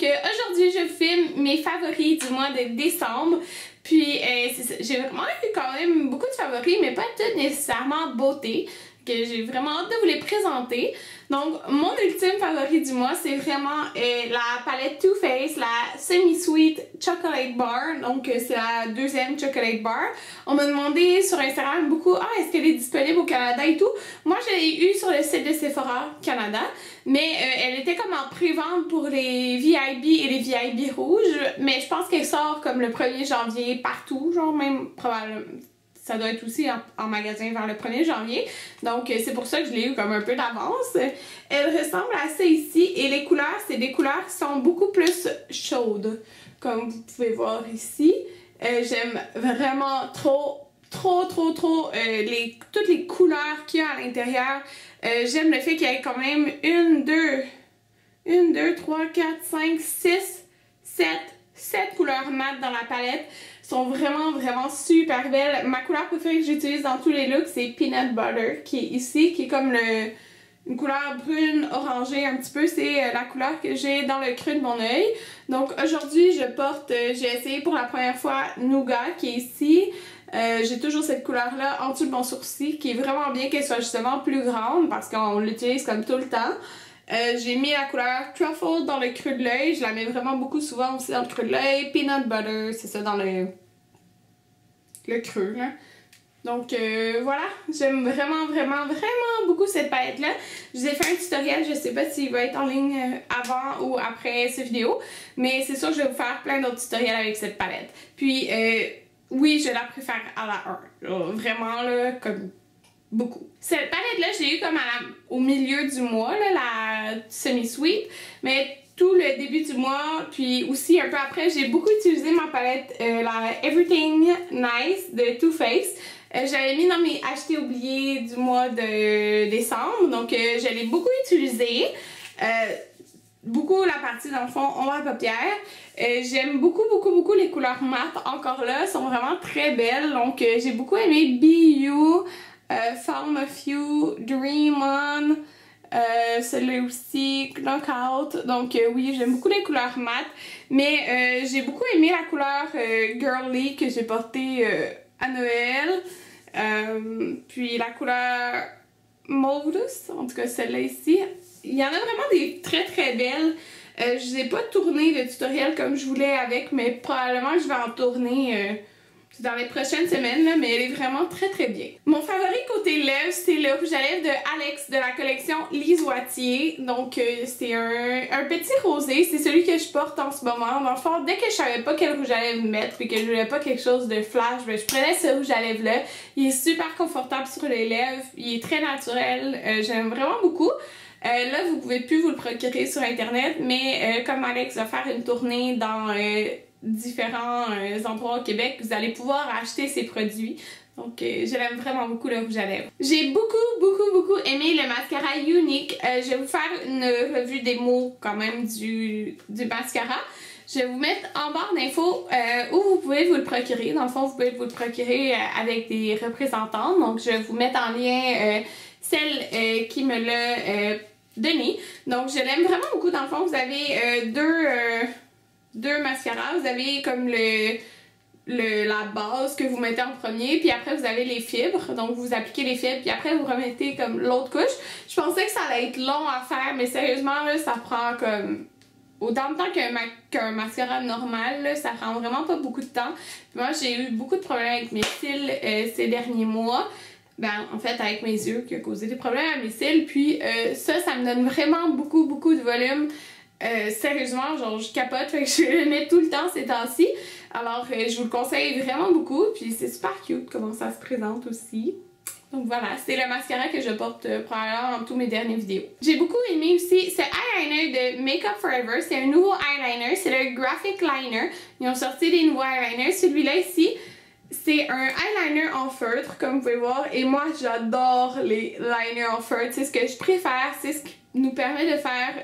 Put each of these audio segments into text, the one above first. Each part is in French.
aujourd'hui je filme mes favoris du mois de décembre. Puis j'ai vraiment eu quand même beaucoup de favoris, mais pas toutes nécessairement beauté, que j'ai vraiment hâte de vous les présenter. Donc mon ultime favori du mois, c'est vraiment la palette Too Faced, la Semi-Sweet Chocolate Bar. Donc c'est la deuxième Chocolate Bar. On m'a demandé sur Instagram beaucoup, est-ce qu'elle est disponible au Canada et tout. Moi je l'ai eu sur le site de Sephora Canada, mais elle était comme en pré-vente pour les VIB et les VIB rouges. Mais je pense qu'elle sort comme le 1er janvier partout, genre même probablement. Ça doit être aussi en magasin vers le 1er janvier. Donc, c'est pour ça que je l'ai eu comme un peu d'avance. Elle ressemble à ça ici. Et les couleurs, c'est des couleurs qui sont beaucoup plus chaudes. Comme vous pouvez voir ici. J'aime vraiment trop toutes les couleurs qu'il y a à l'intérieur. J'aime le fait qu'il y ait quand même 1, 2, 3, 4, 5, 6, 7 couleurs mat dans la palette. Sont vraiment super belles. Ma couleur préférée que j'utilise dans tous les looks, c'est Peanut Butter, qui est ici, qui est comme une couleur brune orangée un petit peu. C'est la couleur que j'ai dans le creux de mon œil. Donc aujourd'hui, j'ai essayé pour la première fois Nougat, qui est ici. J'ai toujours cette couleur-là en dessous de mon sourcil, qui est vraiment bien qu'elle soit justement plus grande, parce qu'on l'utilise comme tout le temps. J'ai mis la couleur Truffle dans le creux de l'œil. Je la mets vraiment beaucoup souvent aussi dans le creux de l'œil. Peanut Butter, c'est ça dans le creux là. Donc voilà, j'aime vraiment beaucoup cette palette là. Je vous ai fait un tutoriel, je sais pas s'il va être en ligne avant ou après cette vidéo, mais c'est sûr que je vais vous faire plein d'autres tutoriels avec cette palette. Puis oui, je la préfère à la 1, vraiment là, comme beaucoup. Cette palette là, je l'ai eu comme au milieu du mois là, la Semi-Sweet, mais tout le début du mois, puis aussi un peu après, j'ai beaucoup utilisé ma palette, la Everything Nice de Too Faced. J'avais mis dans mes achetés oubliés du mois de décembre, donc je l'ai beaucoup utilisée. Beaucoup la partie dans le fond ombre à paupières. J'aime beaucoup les couleurs mat encore là, sont vraiment très belles. Donc j'ai beaucoup aimé Be You, Form of You, Dream On. Celui-là aussi, Knockout. Donc oui, j'aime beaucoup les couleurs mat, mais j'ai beaucoup aimé la couleur Girly que j'ai portée à Noël. Puis la couleur Mauve, en tout cas celle-là ici. Il y en a vraiment des très belles. Je n'ai pas tourné le tutoriel comme je voulais avec, mais probablement je vais en tourner dans les prochaines semaines, là, mais elle est vraiment très bien. Mon favori côté lèvres, c'est le rouge à lèvres de Alex de la collection Lisoitier. Donc c'est un petit rosé, c'est celui que je porte en ce moment. Dans le fond, dès que je savais pas quel rouge à lèvres mettre puis que je voulais pas quelque chose de flash, ben, je prenais ce rouge à lèvres là. Il est super confortable sur les lèvres, il est très naturel, j'aime vraiment beaucoup. Là, vous pouvez plus vous le procurer sur internet, mais comme Alex va faire une tournée dans différents endroits au Québec, vous allez pouvoir acheter ces produits. Donc je l'aime vraiment beaucoup le rouge à lèvres. J'ai beaucoup aimé le mascara Unique. Je vais vous faire une revue des mots quand même du mascara. Je vais vous mettre en barre d'infos où vous pouvez vous le procurer. Dans le fond, vous pouvez vous le procurer avec des représentants. Donc je vais vous mettre en lien celle qui me l'a donné. Donc je l'aime vraiment beaucoup. Dans le fond, vous avez deux mascaras. Vous avez comme la base que vous mettez en premier, puis après vous avez les fibres, donc vous appliquez les fibres, puis après vous remettez comme l'autre couche. Je pensais que ça allait être long à faire, mais sérieusement là, ça prend comme autant de temps qu'un mascara normal, là, ça prend vraiment pas beaucoup de temps. Puis moi j'ai eu beaucoup de problèmes avec mes cils ces derniers mois. Ben, en fait avec mes yeux qui a causé des problèmes à mes cils, puis ça me donne vraiment beaucoup de volume. Sérieusement, genre je capote, fait que je le mets tout le temps ces temps-ci. Alors je vous le conseille vraiment beaucoup, puis c'est super cute comment ça se présente aussi. Donc voilà, c'est le mascara que je porte probablement dans tous mes dernières vidéos. J'ai beaucoup aimé aussi ce eyeliner de Make Up For Ever. C'est un nouveau eyeliner, c'est le Graphic Liner. Ils ont sorti des nouveaux eyeliners. Celui-là ici, c'est un eyeliner en feutre, comme vous pouvez voir. Et moi, j'adore les liners en feutre. C'est ce que je préfère. C'est ce qui nous permet de faire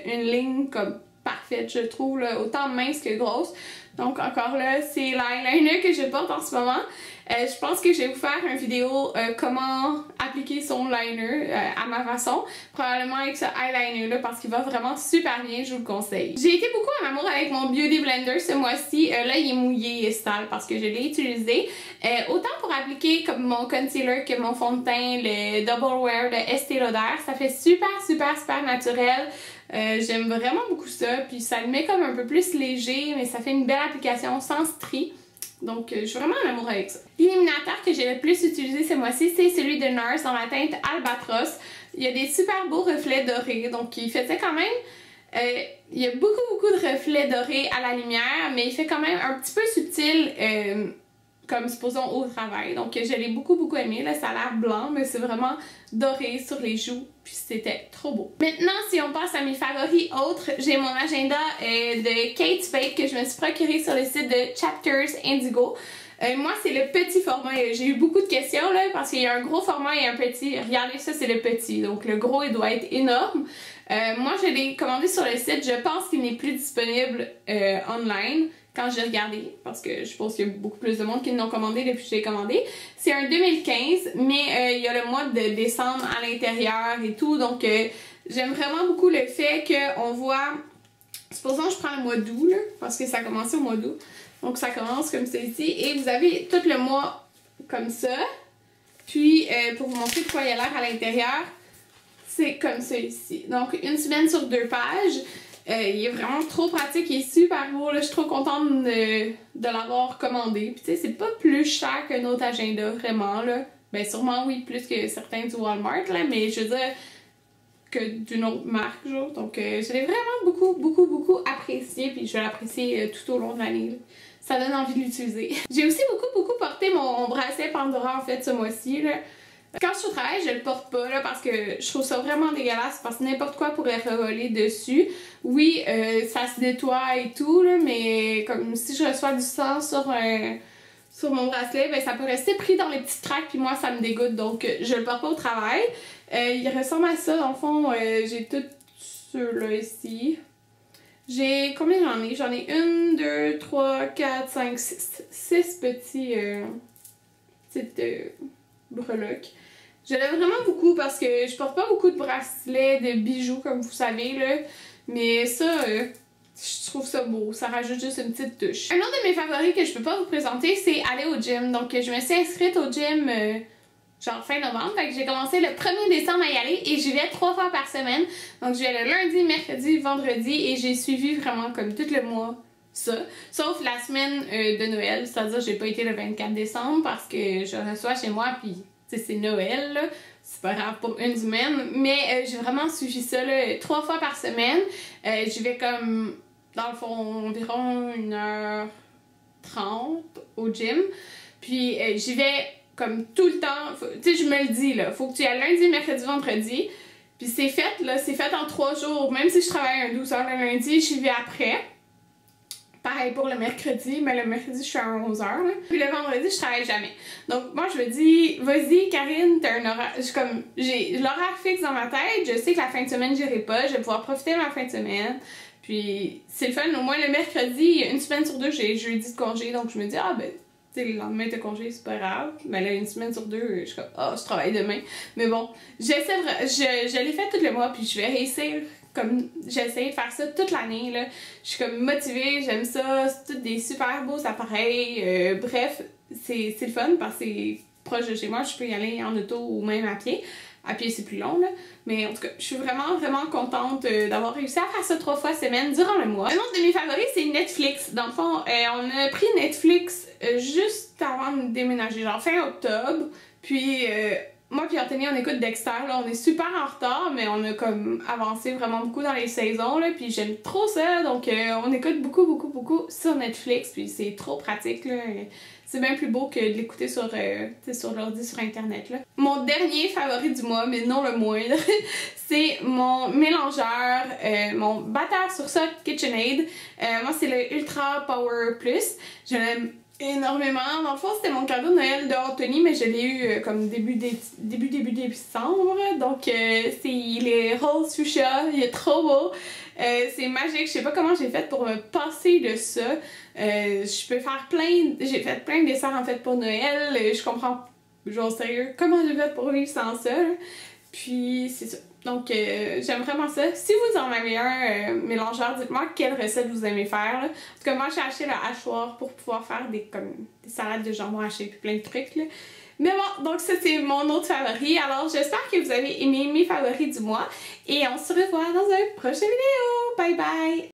une ligne comme parfaite, je trouve, là, autant mince que grosse. Donc encore là, c'est l'eyeliner que je porte en ce moment. Je pense que je vais vous faire une vidéo comment appliquer son liner à ma façon, probablement avec ce eyeliner là parce qu'il va vraiment super bien, je vous le conseille. J'ai été beaucoup en amour avec mon Beauty Blender ce mois-ci. Là il est mouillé et sale parce que je l'ai utilisé. Autant pour appliquer comme mon concealer que mon fond de teint, le Double Wear de Estée Lauder, ça fait super naturel. J'aime vraiment beaucoup ça, puis ça le met comme un peu plus léger, mais ça fait une belle application sans stries. Donc je suis vraiment en amour avec ça. L'illuminateur que j'ai le plus utilisé ce mois-ci, c'est celui de NARS dans la teinte Albatros. Il y a des super beaux reflets dorés, donc il faisait quand même... il y a beaucoup de reflets dorés à la lumière, mais il fait quand même un petit peu subtil, comme supposons au travail. Donc je l'ai beaucoup aimé, là, ça a l'air blanc, mais c'est vraiment doré sur les joues, puis c'était trop beau. Maintenant, si on passe à mes favoris autres, j'ai mon agenda de Kate Spade que je me suis procuré sur le site de Chapters Indigo. Moi, c'est le petit format. J'ai eu beaucoup de questions là parce qu'il y a un gros format et un petit. Regardez, ça, c'est le petit. Donc, le gros, il doit être énorme. Moi, je l'ai commandé sur le site. Je pense qu'il n'est plus disponible online quand j'ai regardé parce que je pense qu'il y a beaucoup plus de monde qui l'ont commandé depuis que je l'ai commandé. C'est un 2015, mais il y a le mois de décembre à l'intérieur et tout. Donc, j'aime vraiment beaucoup le fait qu'on voit... Supposons que je prends le mois d'août, là, parce que ça a commencé au mois d'août. Donc ça commence comme ça ici. Et vous avez tout le mois comme ça. Puis pour vous montrer de quoi il a l'air à l'intérieur, c'est comme ça ici. Donc une semaine sur 2 pages. Il est vraiment trop pratique, il est super beau. Là, je suis trop contente de l'avoir commandé. Puis tu sais, c'est pas plus cher qu'un autre agenda, vraiment. Là. Ben sûrement oui, plus que certains du Walmart, là, mais je veux dire... que d'une autre marque, genre. Donc, je l'ai vraiment beaucoup apprécié, puis je vais l'apprécier tout au long de l'année. Ça donne envie de l'utiliser. J'ai aussi beaucoup porté mon bracelet Pandora, en fait, ce mois-ci, là. Quand je suis au travail, je le porte pas, là, parce que je trouve ça vraiment dégueulasse, parce que n'importe quoi pourrait revoler dessus. Oui, ça se nettoie et tout, là, mais comme si je reçois du sang sur mon bracelet, ben ça peut rester pris dans les petites traques, puis moi, ça me dégoûte, donc je le porte pas au travail. Il ressemble à ça, dans le fond, j'ai tous ceux-là ici. J'ai... Combien j'en ai? J'en ai 1, 2, 3, 4, 5, 6 petits... petites breloques. Je l'aime vraiment beaucoup parce que je porte pas beaucoup de bracelets, de bijoux, comme vous savez, là. Mais ça... je trouve ça beau, ça rajoute juste une petite touche. Un autre de mes favoris que je peux pas vous présenter, c'est aller au gym. Donc je me suis inscrite au gym genre fin novembre. Fait que j'ai commencé le 1er décembre à y aller et j'y vais 3 fois par semaine. Donc je vais le lundi, mercredi, vendredi et j'ai suivi vraiment comme tout le mois ça. Sauf la semaine de Noël, c'est-à-dire j'ai pas été le 24 décembre parce que je reçois chez moi puis c'est Noël là. C'est pas grave pour une semaine, mais j'ai vraiment suivi ça là, 3 fois par semaine. J'y vais comme, dans le fond, environ 1h30 au gym. Puis j'y vais comme tout le temps, tu sais, je me le dis là, faut que tu y ailles lundi, mercredi, vendredi. Puis c'est fait là, c'est fait en 3 jours. Même si je travaille un 12 heures le lundi, j'y vais après. Pareil pour le mercredi, mais le mercredi, je suis à 11h. Là. Puis le vendredi, je travaille jamais. Donc, moi, je me dis, vas-y, Karine, t'as un horaire. J'ai l'horaire fixe dans ma tête. Je sais que la fin de semaine, j'irai pas. Je vais pouvoir profiter de ma fin de semaine. Puis, c'est le fun. Au moins, le mercredi, une semaine sur 2, j'ai jeudi de congé. Donc, je me dis, ah ben, tu sais, le lendemain de congé, c'est pas grave. Mais là, une semaine sur 2, je suis comme, ah, je travaille demain. Mais bon, je l'ai fait tout le mois. Puis, je vais réussir. Comme j'ai essayé de faire ça toute l'année, là. Je suis comme motivée, j'aime ça, c'est tous des super beaux appareils. Bref, c'est le fun parce que c'est proche de chez moi, je peux y aller en auto ou même à pied. À pied, c'est plus long, là. Mais en tout cas, je suis vraiment contente d'avoir réussi à faire ça 3 fois semaine durant le mois. Un autre de mes favoris, c'est Netflix. Dans le fond, on a pris Netflix juste avant de déménager, genre fin octobre. Puis... moi puis Anthony, on écoute Dexter, là, on est super en retard, mais on a comme avancé vraiment beaucoup dans les saisons, là, puis j'aime trop ça, donc on écoute beaucoup sur Netflix, puis c'est trop pratique, là. C'est bien plus beau que de l'écouter sur l'ordi, sur internet, là. Mon dernier favori du mois, mais non le moindre, c'est mon mélangeur, mon batteur sur ça KitchenAid. Moi, c'est le Ultra Power Plus. Je l'aime énormément. Dans le fond, c'était mon cadeau de Noël de Anthony, mais je l'ai eu comme début décembre. Donc, c'est les rose fuchsia, il est trop beau. C'est magique, je sais pas comment j'ai fait pour me passer de ça. Je peux faire j'ai fait plein de dessins en fait pour Noël. Je comprends, genre sérieux, comment j'ai fait pour vivre sans ça. Là. Puis, c'est ça. Donc, j'aime vraiment ça. Si vous en avez un mélangeur, dites-moi quelle recette vous aimez faire. Là. En tout cas, moi, j'ai acheté le hachoir pour pouvoir faire des salades de jambon haché puis plein de trucs. Là. Mais bon, donc ça, c'est mon autre favori. Alors, j'espère que vous avez aimé mes favoris du mois. Et on se revoit dans un prochain vidéo. Bye bye!